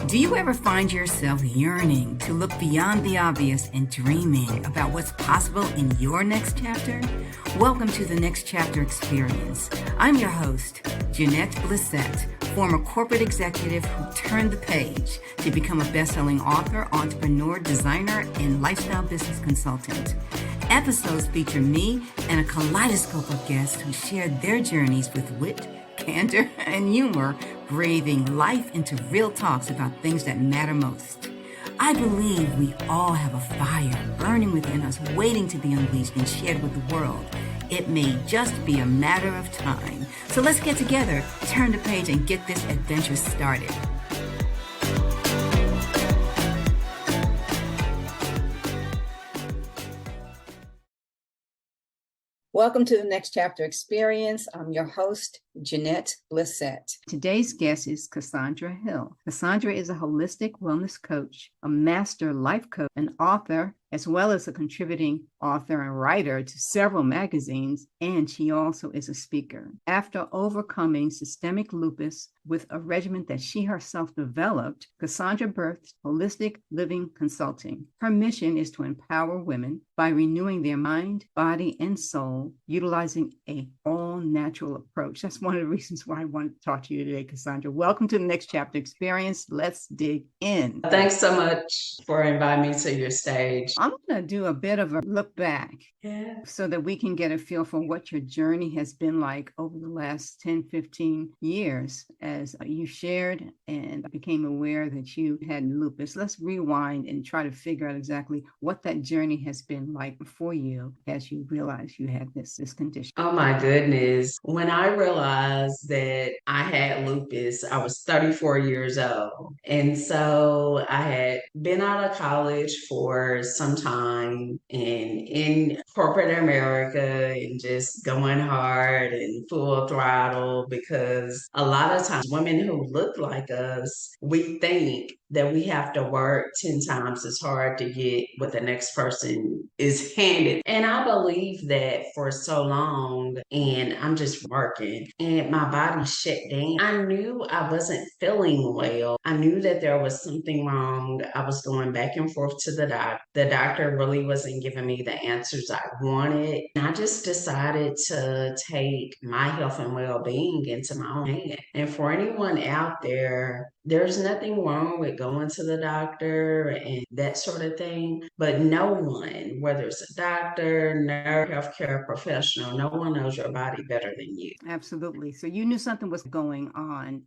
Do you ever find yourself yearning to look beyond the obvious and dreaming about what's possible in your next chapter? Welcome to the Next Chapter Experience. I'm your host, Jeanette Blissett, former corporate executive who turned the page to become a best-selling author, entrepreneur, designer, and lifestyle business consultant. Episodes feature me and a kaleidoscope of guests who share their journeys with wit, candor, and humor, breathing life into real talks about things that matter most. I believe we all have a fire burning within us, waiting to be unleashed and shared with the world. It may just be a matter of time. So let's get together, turn the page, and get this adventure started. Welcome to the Next Chapter Experience. I'm your host, Jeanette Blissett. Today's guest is Cassandra Hill. Cassandra is a holistic wellness coach, a master life coach, an author, as well as a contributing author and writer to several magazines, and she also is a speaker. After overcoming systemic lupus with a regimen that she herself developed, Cassandra birthed Holistic Living Consulting. Her mission is to empower women by renewing their mind, body, and soul, utilizing an all-natural approach. That's one of the reasons why I wanted to talk to you today, Cassandra. Welcome to the Next Chapter Experience. Let's dig in. Thanks so much for inviting me to your stage. I'm going to do a bit of a look back so that we can get a feel for what your journey has been like over the last 10, 15 years as you shared and became aware that you had lupus. Let's rewind and try to figure out exactly what that journey has been like for you as you realized you had this condition. Oh my goodness. When I realized that I had lupus, I was 34 years old. And so I had been out of college for some time and in corporate America and just going hard and full throttle, because a lot of times women who look like us, we think that we have to work 10 times as hard to get what the next person is handed. And I believe that for so long, and I'm just working and my body shut down. I knew I wasn't feeling well. I knew that there was something wrong. I was going back and forth to the doctor. The doctor really wasn't giving me the answers I wanted. And I just decided to take my health and well-being into my own hand. And for anyone out there, there's nothing wrong with going to the doctor and that sort of thing, but no one, whether it's a doctor, nurse, healthcare professional, no one knows your body better than you. Absolutely. So you knew something was going on.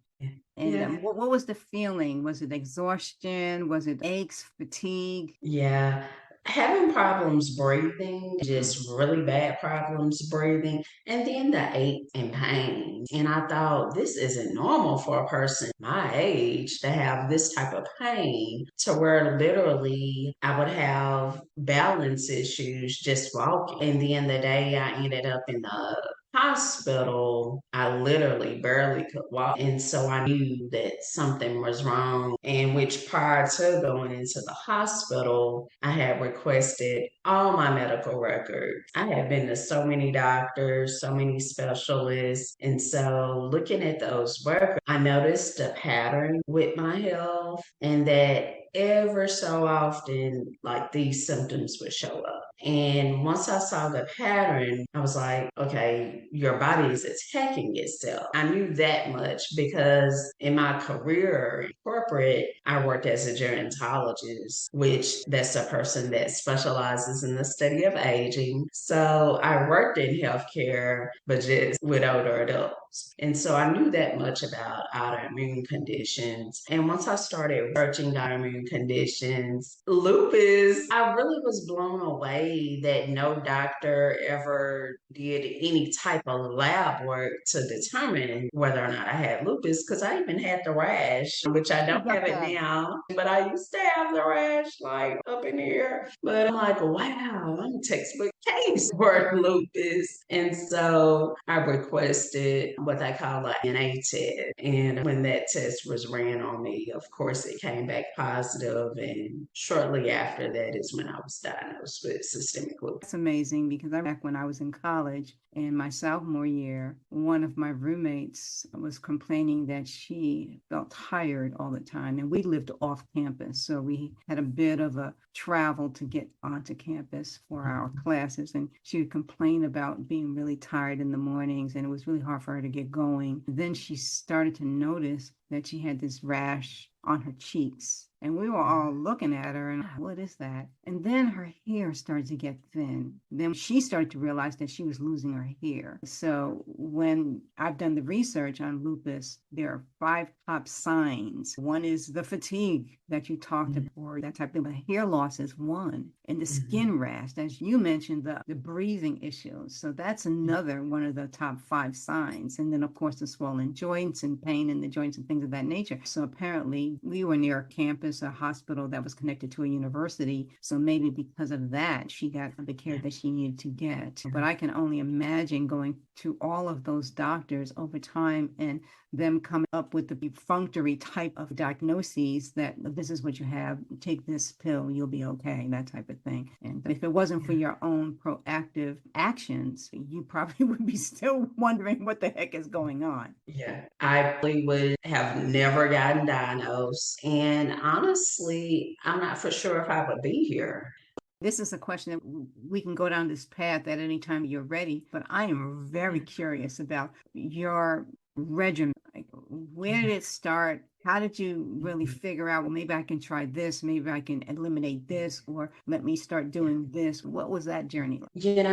And what was the feeling? Was it exhaustion? Was it aches, fatigue? Yeah. Having problems breathing, just really bad problems breathing, and then the ache and pain. And I thought, this isn't normal for a person my age to have this type of pain, to where literally I would have balance issues just walking. And then the day I ended up in the hospital, I literally barely could walk. And so I knew that something was wrong. And which prior to going into the hospital, I had requested all my medical records. I had been to so many doctors, so many specialists. And so looking at those records, I noticed a pattern with my health, and that ever so often, like, these symptoms would show up. And once I saw the pattern, I was like, okay, your body is attacking itself. I knew that much because in my career in corporate, I worked as a gerontologist, which that's a person that specializes in the study of aging. So I worked in healthcare, but just with older adults. And so I knew that much about autoimmune conditions. And once I started researching autoimmune conditions, lupus, I really was blown away that no doctor ever did any type of lab work to determine whether or not I had lupus, because I even had the rash, which I don't have it now, but I used to have the rash like up in here. But I'm like, wow, I'm a textbook case for lupus. And so I requested what they call a NA test. And when that test was ran on me, of course, it came back positive. And shortly after that is when I was diagnosed with systemic lupus. That's amazing, because I back when I was in college in my sophomore year, one of my roommates was complaining that she felt tired all the time. And we lived off campus, so we had a bit of a travel to get onto campus for our classes. And she would complain about being really tired in the mornings, and it was really hard for her to get going. Then she started to notice that she had this rash on her cheeks. And we were all looking at her and, what is that? And then her hair started to get thin. Then she started to realize that she was losing her hair. So when I've done the research on lupus, there are 5 top signs. One is the fatigue that you talked about, or that type of thing. But hair loss is one. And the skin rash, as you mentioned, the breathing issues. So that's another one of the top 5 signs. And then, of course, the swollen joints and pain in the joints and things of that nature. So apparently we were near a campus, a hospital that was connected to a university. So maybe because of that, she got the care that she needed to get. But I can only imagine going to all of those doctors over time and them coming up with the perfunctory type of diagnoses that this is what you have, take this pill, you'll be okay, that type of thing. And if it wasn't for your own proactive actions, you probably would be still wondering what the heck is going on. Yeah, I probably would have never gotten diagnosed. And honestly, I'm not for sure if I would be here. This is a question that we can go down this path at any time you're ready, but I am very curious about your regimen. Like, where did it start? How did you really figure out, well, maybe I can try this, maybe I can eliminate this, or let me start doing this? What was that journey like?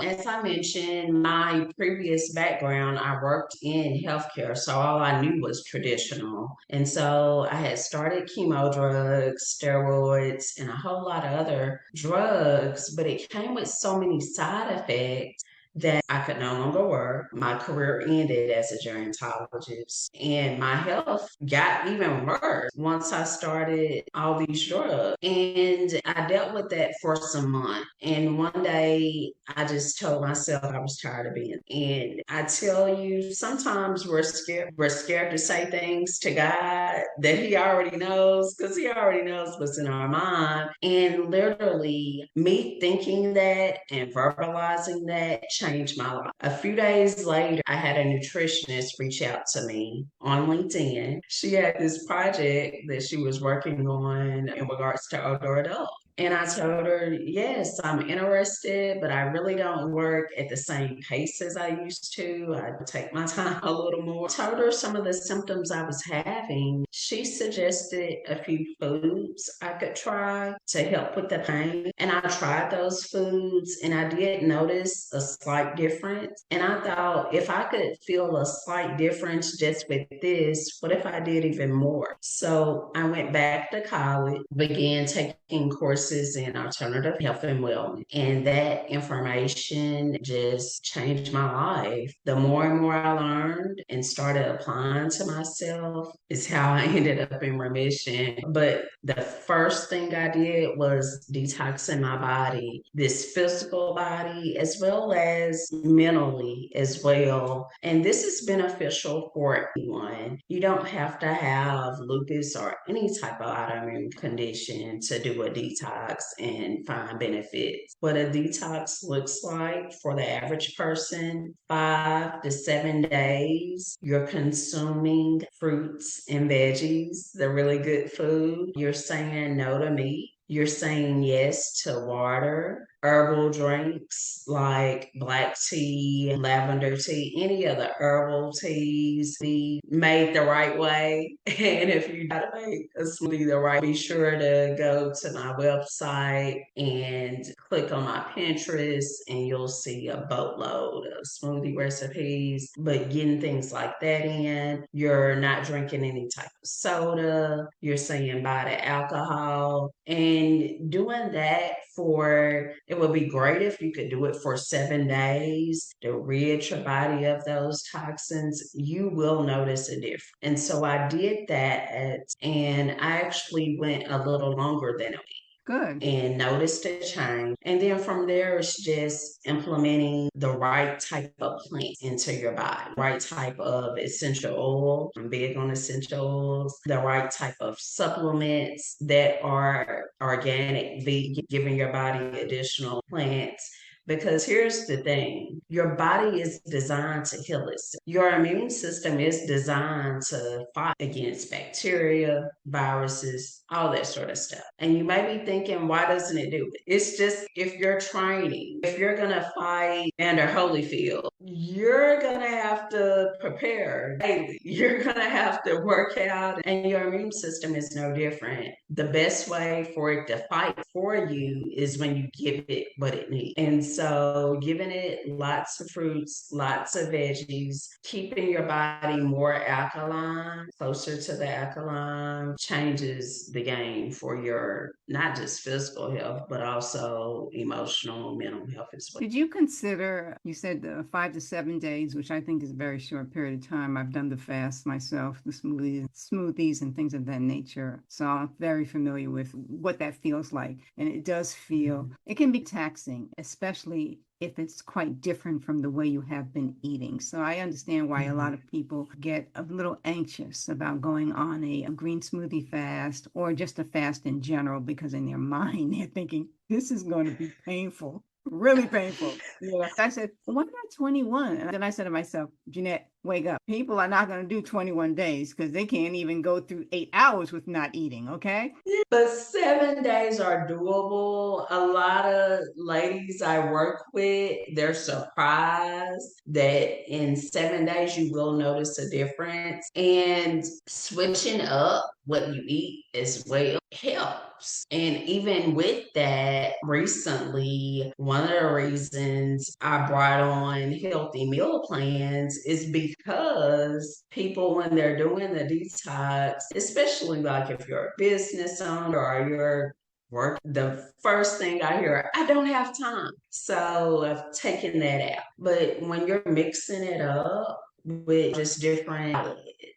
As I mentioned, my previous background, I worked in healthcare, so all I knew was traditional. And so I had started chemo drugs, steroids, and a whole lot of other drugs, but it came with so many side effects that I could no longer work. My career ended as a gerontologist, and my health got even worse once I started all these drugs. And I dealt with that for some months. And one day I just told myself I was tired of being. And I tell you, sometimes we're scared. We're scared to say things to God that He already knows, because He already knows what's in our mind. And literally, me thinking that and verbalizing that changed my life. A few days later, I had a nutritionist reach out to me on LinkedIn. She had this project that she was working on in regards to older adults. And I told her, yes, I'm interested, but I really don't work at the same pace as I used to. I take my time a little more. I told her some of the symptoms I was having. She suggested a few foods I could try to help with the pain. And I tried those foods, and I did notice a slight difference. And I thought, if I could feel a slight difference just with this, what if I did even more? So I went back to college, began taking courses in alternative health and wellness. And that information just changed my life. The more and more I learned and started applying to myself is how I ended up in remission. But the first thing I did was detoxing my body, this physical body, as well as mentally as well. And this is beneficial for anyone. You don't have to have lupus or any type of autoimmune condition to do a detox and find benefits. What a detox looks like for the average person: 5 to 7 days. You're consuming fruits and veggies, the really good food. You're saying no to meat. You're saying yes to water, herbal drinks like black tea, lavender tea, any of the herbal teas be made the right way. And if you got to make a smoothie the right, be sure to go to my website and click on my Pinterest, and you'll see a boatload of smoothie recipes. But getting things like that in, you're not drinking any type of soda, you're saying bye to alcohol, and doing that it would be great if you could do it for 7 days to rid your body of those toxins. You will notice a difference. And so I did that, and I actually went a little longer than a week. Good. and notice the change. And then from there, it's just implementing the right type of plant into your body, right type of essential oil. I'm big on essential oils, the right type of supplements that are organic, vegan, giving your body additional plants. Because here's the thing, your body is designed to heal itself. Your immune system is designed to fight against bacteria, viruses, all that sort of stuff. And you may be thinking, why doesn't it do it? It's just if you're training, if you're going to fight Vander Holyfield, you're going to have to prepare daily. You're going to have to work out, and your immune system is no different. The best way for it to fight for you is when you give it what it needs. And so giving it lots of fruits, lots of veggies, keeping your body more alkaline, closer to the alkaline, changes the game for your not just physical health, but also emotional, mental health as well. Did you consider, you said 5 to 7 days, which I think is a very short period of time. I've done the fast myself, the smoothies and things of that nature. So I'm very familiar with what that feels like. And it does feel, it can be taxing, especially if it's quite different from the way you have been eating. So I understand why a lot of people get a little anxious about going on a green smoothie fast or just a fast in general, because in their mind, they're thinking, this is going to be painful, really painful. Yeah. I said, why not 21? And then I said to myself, Jeanette, wake up. People are not going to do 21 days because they can't even go through 8 hours with not eating, okay? But 7 days are doable. A lot of ladies I work with, they're surprised that in 7 days you will notice a difference. And switching up what you eat as well helps. And even with that, recently, one of the reasons I brought on healthy meal plans is because people, when they're doing the detox, especially like if you're a business owner or you're work, the first thing I hear, I don't have time. So I've taken that out. But when you're mixing it up with just different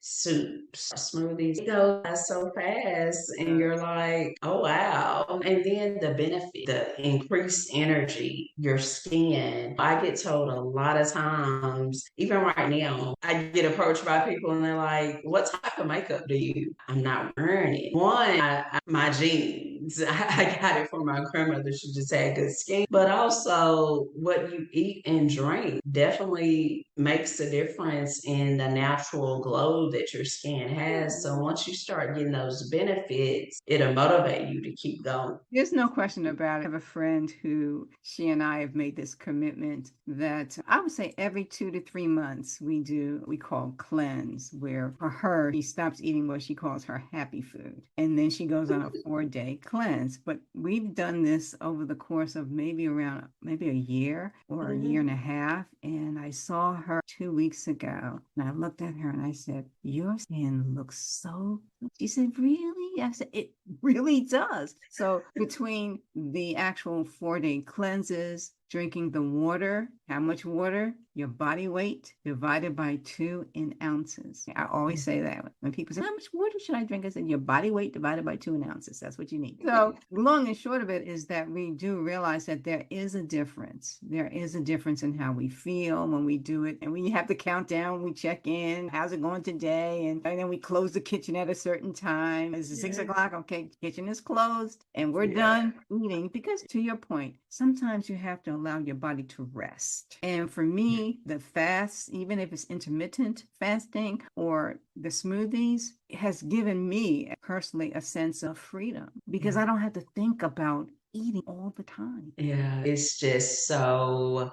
soups, smoothies, it goes so fast, and you're like, oh wow. And then the benefit, the increased energy, your skin. I get told a lot of times, even right now, I get approached by people and they're like, what type of makeup do you? I'm not wearing it. One, my genes. I got it from my grandmother. She just had good skin. But also what you eat and drink definitely makes a difference in the natural glow that your skin has. So once you start getting those benefits, it'll motivate you to keep going. There's no question about it. I have a friend who she and I have made this commitment that I would say every 2 to 3 months we call cleanse, where for her, she stops eating what she calls her happy food. And then she goes on a 4-day cleanse. But we've done this over the course of maybe a year or a year and a half. And I saw her 2 weeks ago and I looked at her and I said, your skin looks so good. She said, really? I said, it really does. So between the actual 4-day cleanses, drinking the water, how much water? Your body weight divided by 2 in ounces. I always say that when people say, how much water should I drink? I said, your body weight divided by 2 in ounces. That's what you need. So long and short of it is that we do realize that there is a difference. There is a difference in how we feel when we do it. And we have to count down, we check in, how's it going today? And then we close the kitchen at a certain time. Is it 6 o'clock? Okay, kitchen is closed and we're done eating. Because to your point, sometimes you have to allow your body to rest. And for me, the fast, even if it's intermittent fasting or the smoothies, has given me personally a sense of freedom because I don't have to think about eating all the time. Yeah, it's just so,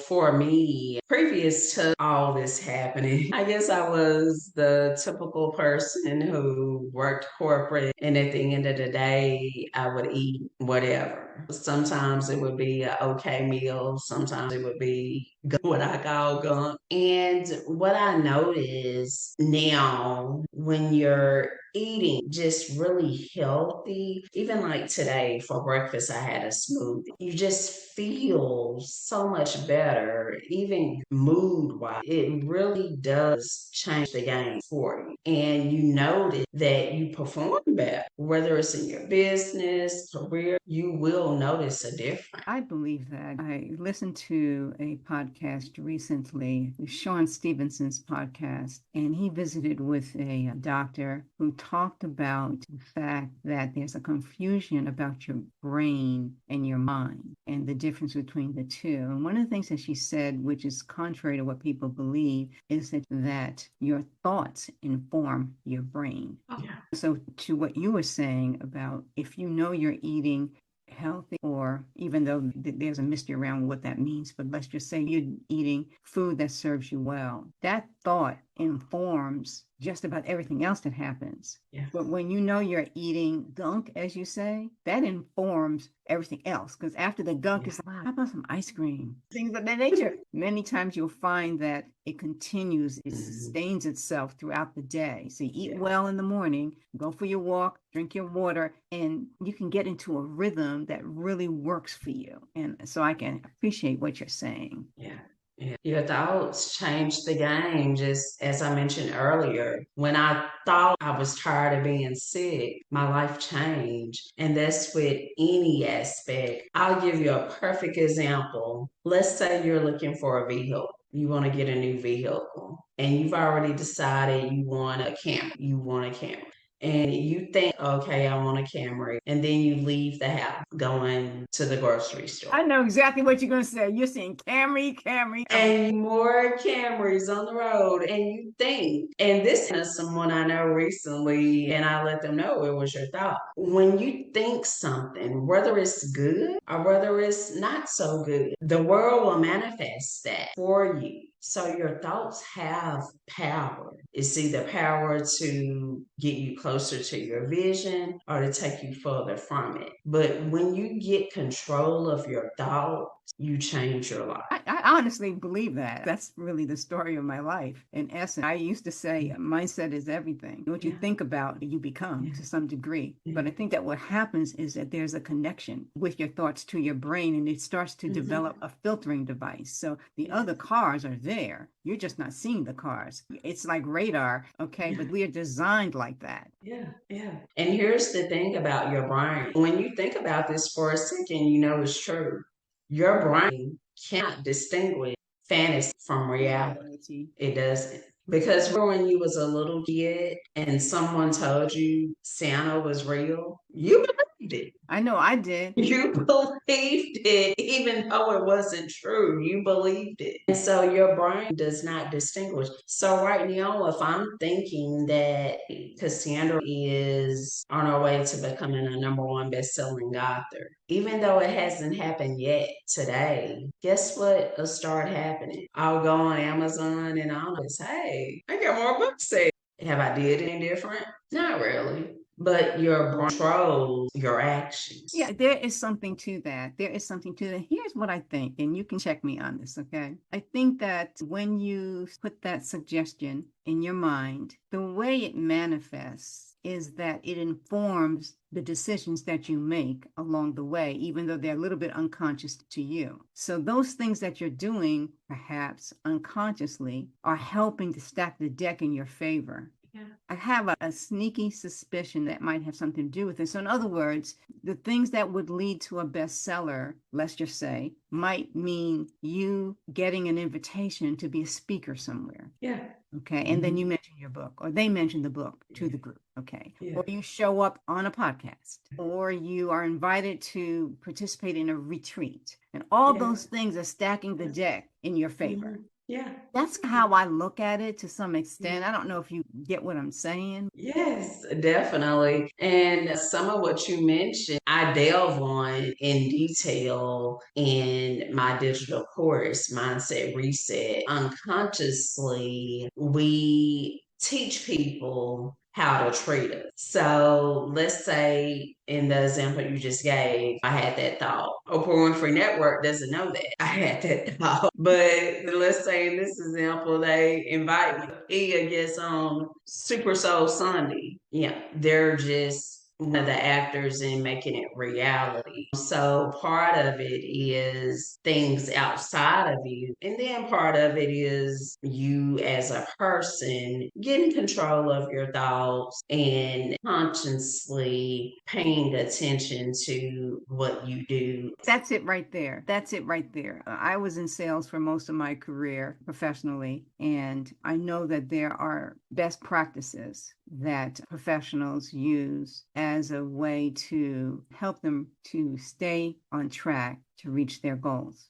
for me, previous to all this happening, I guess I was the typical person who worked corporate, and at the end of the day, I would eat whatever. Sometimes it would be an okay meal, sometimes it would be what I call gunk. And what I notice now when you're eating just really healthy, even like today for breakfast, I had a smoothie. You just feel so much better, even mood wise. It really does change the game for you. and you notice that you perform better, whether it's in your business, career, you will notice a difference. I believe that. I listened to a podcast recently, Sean Stevenson's podcast, and he visited with a doctor who talked about the fact that there's a confusion about your brain and your mind and the difference between the two. And one of the things that she said, which is contrary to what people believe, is that your thoughts inform your brain. Oh, yeah. So to what you were saying about if you know you're eating healthy, or even though there's a mystery around what that means, but let's just say you're eating food that serves you well, that thought informs just about everything else that happens. Yeah. But when you know you're eating gunk, as you say, that informs everything else. Because after the gunk is like, how about some ice cream? Things of that nature. Many times you'll find that it continues, it sustains itself throughout the day. So you eat well in the morning, go for your walk, drink your water, and you can get into a rhythm that really works for you. And so I can appreciate what you're saying. Yeah. Yeah. Your thoughts changed the game. Just as I mentioned earlier, when I thought I was tired of being sick, my life changed. And that's with any aspect. I'll give you a perfect example. Let's say you're looking for a vehicle. You want to get a new vehicle and you've already decided you want a camera. You want a camera. And you think, okay, I want a Camry. And then you leave the house going to the grocery store. I know exactly what you're going to say. You're saying Camry. And more Camrys on the road. And you think, and this is someone I know recently, and I let them know it was your thought. When you think something, whether it's good or whether it's not so good, the world will manifest that for you. So your thoughts have power. It's either power to get you closer to your vision or to take you further from it. But when you get control of your thoughts, you change your life. I honestly believe that. That's really the story of my life. In essence, I used to say mindset is everything. What you think about, you become to some degree. But I think that what happens is that there's a connection with your thoughts to your brain, and it starts to develop a filtering device. So the other cars are there. You're just not seeing the cars. It's like radar, okay? But we are designed like that. Yeah. And here's the thing about your brain. When you think about this for a second, you know it's true. Your brain cannot distinguish fantasy from reality. It doesn't. Because when you was a little kid and someone told you Santa was real, you believed it. I know I did. You believed it, even though it wasn't true. You believed it. And so your brain does not distinguish. So right now, if I'm thinking that Cassandra is on her way to becoming a #1 best-selling author, even though it hasn't happened yet today, guess what will start happening? I'll go on Amazon and I'll say, hey, I got more books saved. Have I did any different? Not really. But your brain controls your actions. Yeah, there is something to that. There is something to that. Here's what I think, and you can check me on this, okay? I think that when you put that suggestion in your mind, the way it manifests is that it informs the decisions that you make along the way, even though they're a little bit unconscious to you. So those things that you're doing, perhaps unconsciously, are helping to stack the deck in your favor. Yeah. I have a sneaky suspicion that might have something to do with it. So in other words, the things that would lead to a bestseller, let's just say, might mean you getting an invitation to be a speaker somewhere. Yeah. Okay. And then you mention your book, or they mention the book to the group. Okay. Or you show up on a podcast, or you are invited to participate in a retreat. And all those things are stacking the deck in your favor. Yeah. That's how I look at it to some extent. I don't know if you get what I'm saying. Yes, definitely. And some of what you mentioned, I delve on in detail in my digital course, Mindset Reset. Unconsciously, we teach people how to treat us. So let's say in the example you just gave, I had that thought. Oprah Winfrey Network doesn't know that I had that thought. But let's say in this example, they invite me to be a guest on Super Soul Sunday. Yeah, they're just one of the actors in making it reality. So part of it is things outside of you. And then part of it is you as a person getting control of your thoughts and consciously paying attention to what you do. That's it right there. That's it right there. I was in sales for most of my career professionally, and I know that there are best practices that professionals use as a way to help them to stay on track to reach their goals.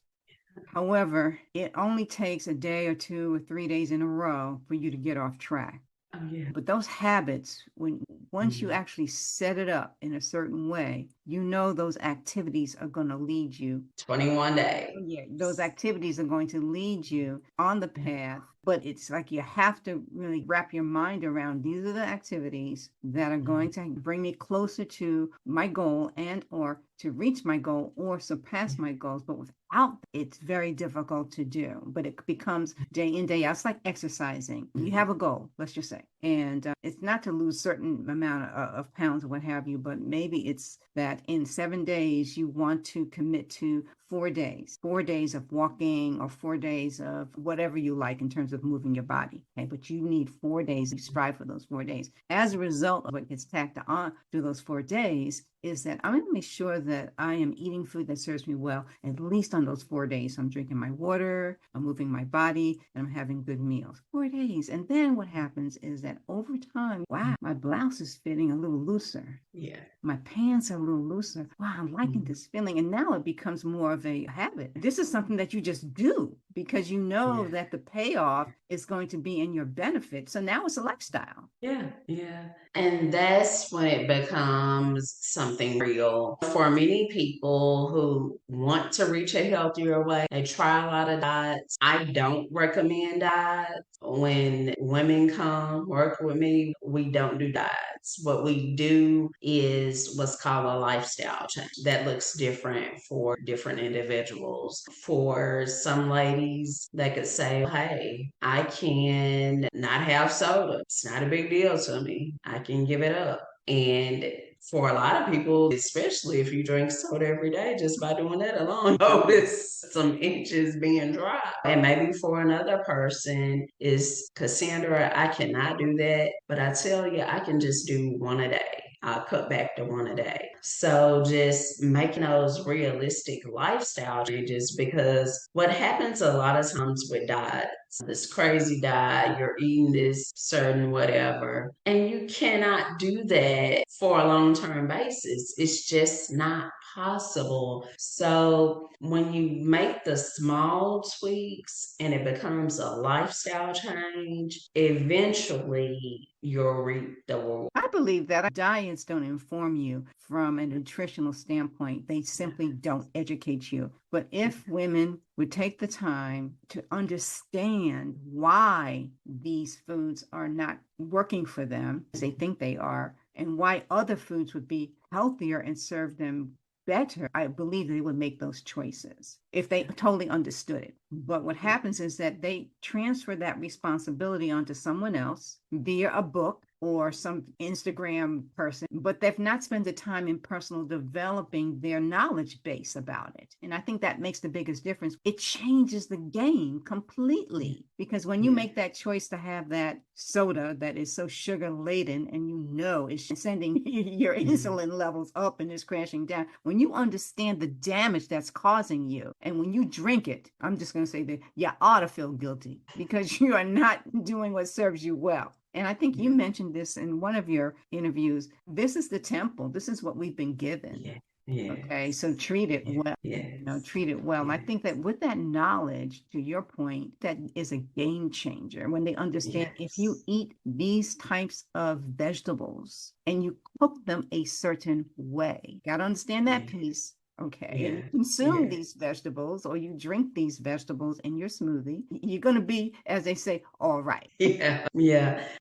However, it only takes a day or 2 or 3 days in a row for you to get off track. Oh, yeah. But those habits, once you Mhm. actually set it up in a certain way, you know those activities are going to lead you. 21 days. Yeah, those activities are going to lead you on the path, but it's like you have to really wrap your mind around these are the activities that are going to bring me closer to my goal and or to reach my goal or surpass my goals. But without, it's very difficult to do. But it becomes day in, day out. It's like exercising. You have a goal, let's just say, and it's not to lose certain amount of pounds or what have you, but maybe it's that in 7 days you want to commit to 4 days of walking or 4 days of whatever you like in terms of moving your body. Okay, but you need 4 days. You strive for those 4 days. As a result of what gets tacked on to those 4 days is that I'm going to make sure that I am eating food that serves me well, at least on those 4 days. I'm drinking my water, I'm moving my body, and I'm having good meals. 4 days. And then what happens is that over time, wow, my blouse is fitting a little looser. Yeah. My pants are a little looser. Wow, I'm liking this feeling. And now it becomes more of a habit. This is something that you just do because you know that the payoff is going to be in your benefit. So now it's a lifestyle. Yeah, yeah. And that's when it becomes something real. For many people who want to reach a healthier way, they try a lot of diets. I don't recommend diets. When women come work with me, we don't do diets. What we do is what's called a lifestyle change that looks different for different individuals. For some ladies, they could say, hey, I can not have soda. It's not a big deal to me. I can give it up. And for a lot of people, especially if you drink soda every day, just by doing that alone, notice some inches being dropped. And maybe for another person is Cassandra, I cannot do that, but I tell you, I can just do one a day. I'll cut back to one a day. So just making those realistic lifestyle changes because what happens a lot of times with diets, this crazy diet, you're eating this certain whatever, and you cannot do that for a long-term basis. It's just not possible. So when you make the small tweaks and it becomes a lifestyle change, eventually you'll reap the reward. I believe that diets don't inform you from a nutritional standpoint. They simply don't educate you. But if women would take the time to understand why these foods are not working for them as they think they are, and why other foods would be healthier and serve them better, I believe they would make those choices if they totally understood it. But what happens is that they transfer that responsibility onto someone else via a book or some Instagram person, but they've not spent the time in personal developing their knowledge base about it. And I think that makes the biggest difference. It changes the game completely because when you make that choice to have that soda that is so sugar laden and you know it's sending your insulin levels up and it's crashing down, when you understand the damage that's causing you and when you drink it, I'm just going to say that you ought to feel guilty because you are not doing what serves you well. And I think you mentioned this in one of your interviews. This is the temple. This is what we've been given. Okay, so treat it well. Treat it well. And I think that with that knowledge, to your point, that is a game changer when they understand if you eat these types of vegetables and you cook them a certain way, got to understand that piece. Okay, and you consume these vegetables or you drink these vegetables in your smoothie, you're going to be, as they say, all right. Yeah.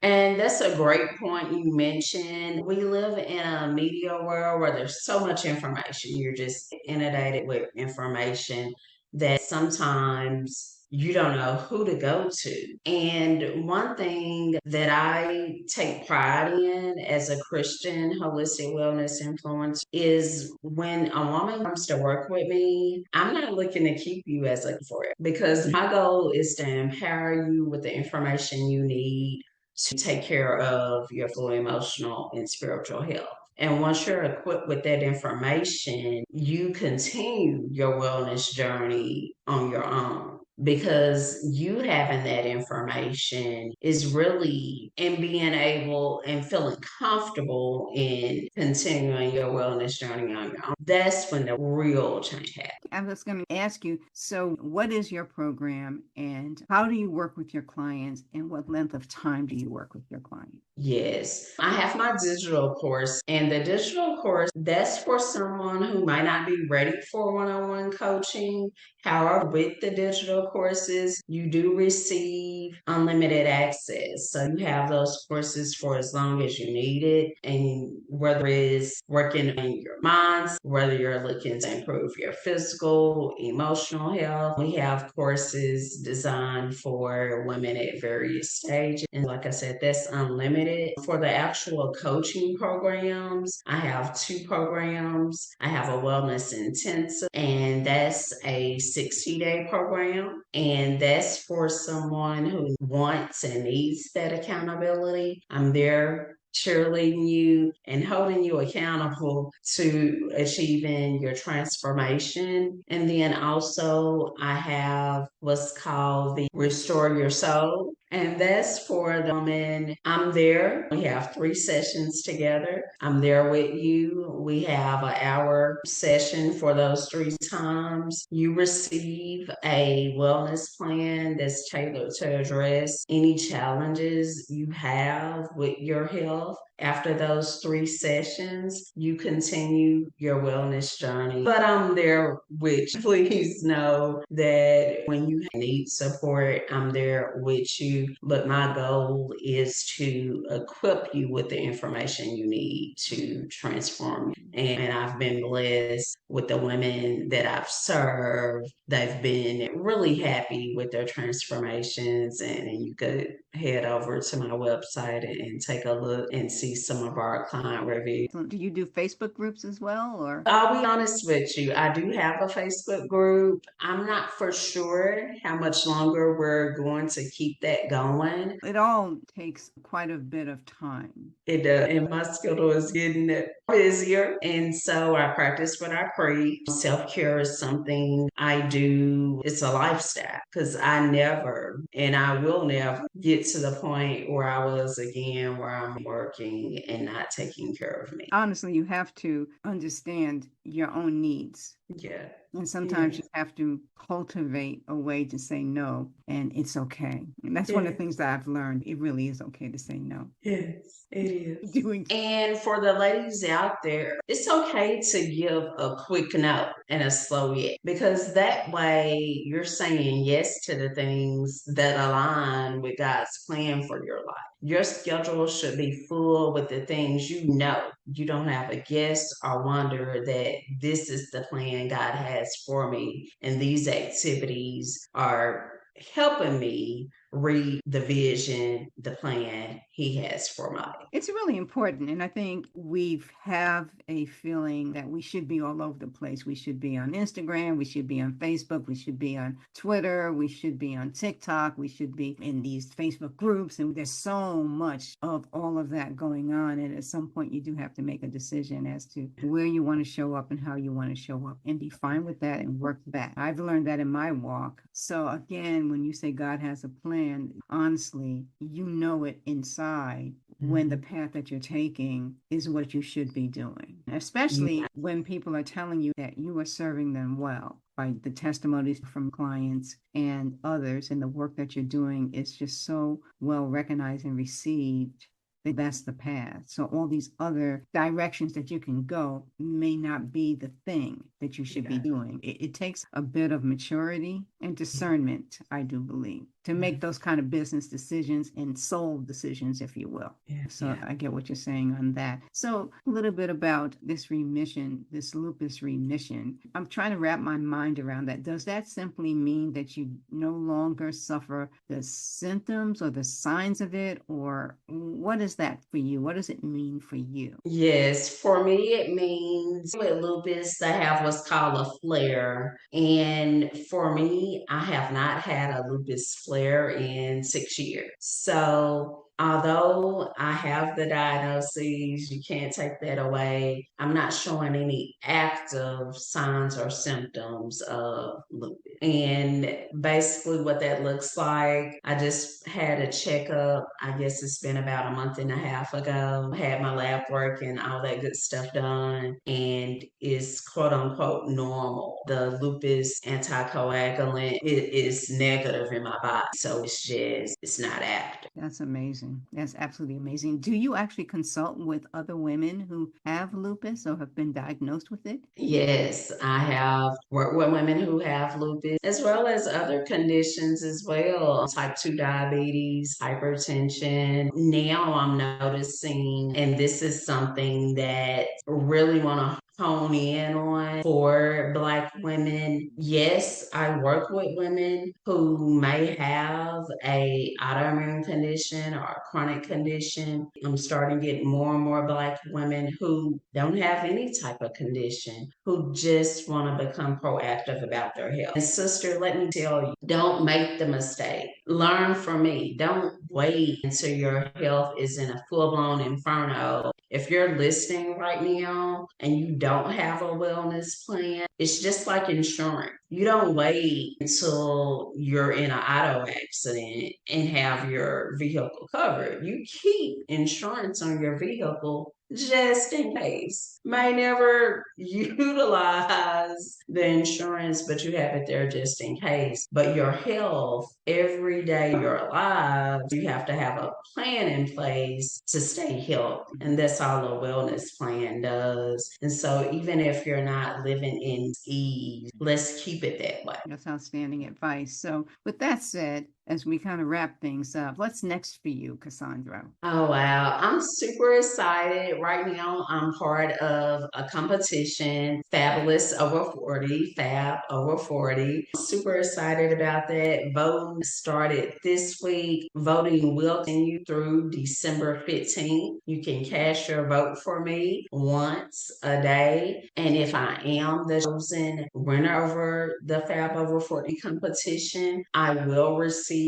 And that's a great point you mentioned. We live in a media world where there's so much information. You're just inundated with information that sometimes you don't know who to go to. And one thing that I take pride in as a Christian holistic wellness influencer is when a woman comes to work with me, I'm not looking to keep you as a for it, because my goal is to empower you with the information you need to take care of your full emotional and spiritual health. And once you're equipped with that information, you continue your wellness journey on your own, because you having that information is really in being able and feeling comfortable in continuing your wellness journey on your own. That's when the real change happens. I was going to ask you, so what is your program and how do you work with your clients and what length of time do you work with your clients? Yes, I have my digital course, and the digital course, that's for someone who might not be ready for one-on-one coaching. However, with the digital courses, you do receive unlimited access. So you have those courses for as long as you need it. And whether it's working on your minds, whether you're looking to improve your physical, emotional health, we have courses designed for women at various stages. And like I said, that's unlimited. For the actual coaching programs, I have two programs. I have a wellness intensive, and that's a 60-day program. And that's for someone who wants and needs that accountability. I'm there cheerleading you and holding you accountable to achieving your transformation. And then also I have what's called the Restore Your Soul. And that's for the woman. I'm there. We have 3 sessions together. I'm there with you. We have an hour session for those 3 times. You receive a wellness plan that's tailored to address any challenges you have with your health. After those 3 sessions, you continue your wellness journey. But I'm there with you. Please know that when you need support, I'm there with you. But my goal is to equip you with the information you need to transform you. And I've been blessed with the women that I've served. They've been really happy with their transformations. And you could head over to my website and take a look and see some of our client reviews. Do you do Facebook groups as well, or? I'll be honest with you, I do have a Facebook group. I'm not for sure how much longer we're going to keep that going. It all takes quite a bit of time. It does. And my schedule is getting busier. And so I practice what I preach. Self-care is something I do. It's a lifestyle, because I never, and I will never get to the point where I was again, where I'm working and not taking care of me. Honestly, you have to understand your own needs. Yeah. And sometimes you have to cultivate a way to say no, and it's okay. And that's one of the things that I've learned. It really is okay to say no. Yes, it is. And for the ladies out there, it's okay to give a quick no and a slow yes, because that way you're saying yes to the things that align with God's plan for your life. Your schedule should be full with the things you know. You don't have a guess or wonder that this is the plan God has for me, and these activities are helping me read the vision, the plan He has for my life. It's really important. And I think we have a feeling that we should be all over the place. We should be on Instagram. We should be on Facebook. We should be on Twitter. We should be on TikTok. We should be in these Facebook groups. And there's so much of all of that going on. And at some point, you do have to make a decision as to where you want to show up and how you want to show up, and be fine with that and work that. I've learned that in my walk. So again, when you say God has a plan, honestly, you know it inside when the path that you're taking is what you should be doing, especially when people are telling you that you are serving them well. By the testimonies from clients and others, and the work that you're doing is just so well recognized and received. That's the path. So all these other directions that you can go may not be the thing that you should be doing. It takes a bit of maturity and discernment, I do believe. to make those kind of business decisions and soul decisions, if you will. Yeah, So yeah. I get what you're saying on that. So a little bit about this remission, this lupus remission. I'm trying to wrap my mind around that. Does that simply mean that you no longer suffer the symptoms or the signs of it? Or what is that for you? What does it mean for you? Yes, for me, it means with lupus, they have what's called a flare. And for me, I have not had a lupus flare in 6 years. So, although I have the diagnoses, you can't take that away. I'm not showing any active signs or symptoms of lupus. And basically, what that looks like, I just had a checkup. I guess it's been about a month and a half ago. Had my lab work and all that good stuff done, and is quote unquote normal. The lupus anticoagulant is negative in my body, so it's not active. That's amazing. That's absolutely amazing. Do you actually consult with other women who have lupus or have been diagnosed with it? Yes, I have worked with women who have lupus as well as other conditions as well, type 2 diabetes, hypertension. Now I'm noticing, and this is something that I really want to hone in on for Black women. Yes, I work with women who may have a autoimmune condition or a chronic condition. I'm starting to get more and more Black women who don't have any type of condition, who just want to become proactive about their health. And sister, let me tell you, don't make the mistake. Learn from me. Don't wait until your health is in a full-blown inferno. If you're listening right now and you don't have a wellness plan, it's just like insurance. You don't wait until you're in an auto accident and have your vehicle covered. You keep insurance on your vehicle just in case. May never utilize the insurance, but you have it there just in case. But your health, every day you're alive, you have to have a plan in place to stay healthy. And that's all a wellness plan does. And so even if you're not living in ease, let's keep it that way. That's outstanding advice. So with that said, as we kind of wrap things up, what's next for you, Cassandra? Oh, wow. I'm super excited. Right now, I'm part of a competition, Fabulous Over 40, Fab Over 40. Super excited about that. Voting started this week. Voting will continue through December 15th. You can cast your vote for me once a day. And if I am the chosen winner over the Fab Over 40 competition, I will receive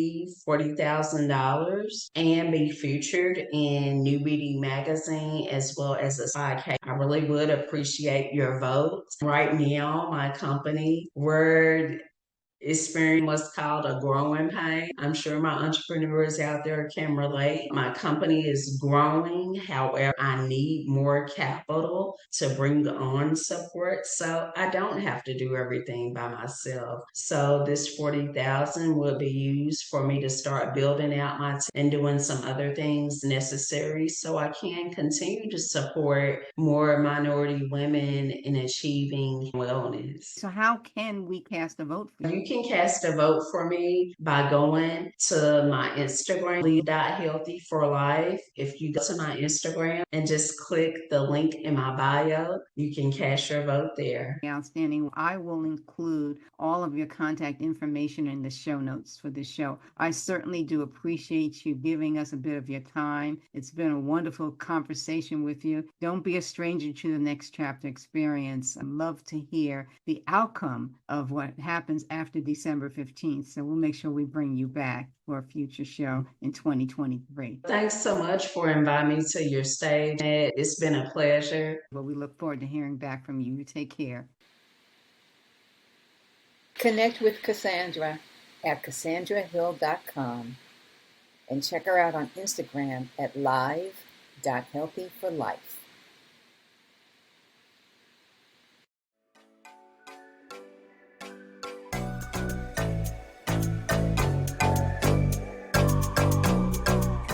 $40,000 and be featured in New Beauty Magazine as well as a sidetracked. I really would appreciate your vote. Right now, my company, we're experiencing what's called a growing pain. I'm sure my entrepreneurs out there can relate. My company is growing. However, I need more capital to bring on support. So I don't have to do everything by myself. So this 40,000 will be used for me to start building out my team and doing some other things necessary so I can continue to support more minority women in achieving wellness. So how can we cast a vote for you? You can cast a vote for me by going to my Instagram, lead.healthyforlife. If you go to my Instagram and just click the link in my bio, you can cast your vote there. Outstanding. I will include all of your contact information in the show notes for this show. I certainly do appreciate you giving us a bit of your time. It's been a wonderful conversation with you. Don't be a stranger to the Next Chapter experience. I'd love to hear the outcome of what happens after December 15th. So we'll make sure we bring you back for a future show in 2023. Thanks so much for inviting me to your stage. It's been a pleasure. Well, we look forward to hearing back from you. You take care. Connect with Cassandra at CassandraHill.com and check her out on Instagram at live.healthyforlife.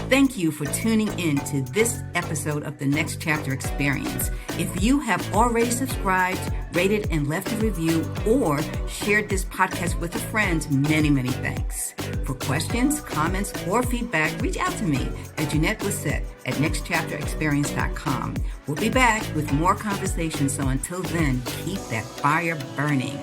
Thank you for tuning in to this episode of the Next Chapter Experience. If you have already subscribed, rated, and left a review, or shared this podcast with a friend, many, many thanks. For questions, comments, or feedback, reach out to me at Jeanette Lissette at nextchapterexperience.com. We'll be back with more conversations, so until then, keep that fire burning.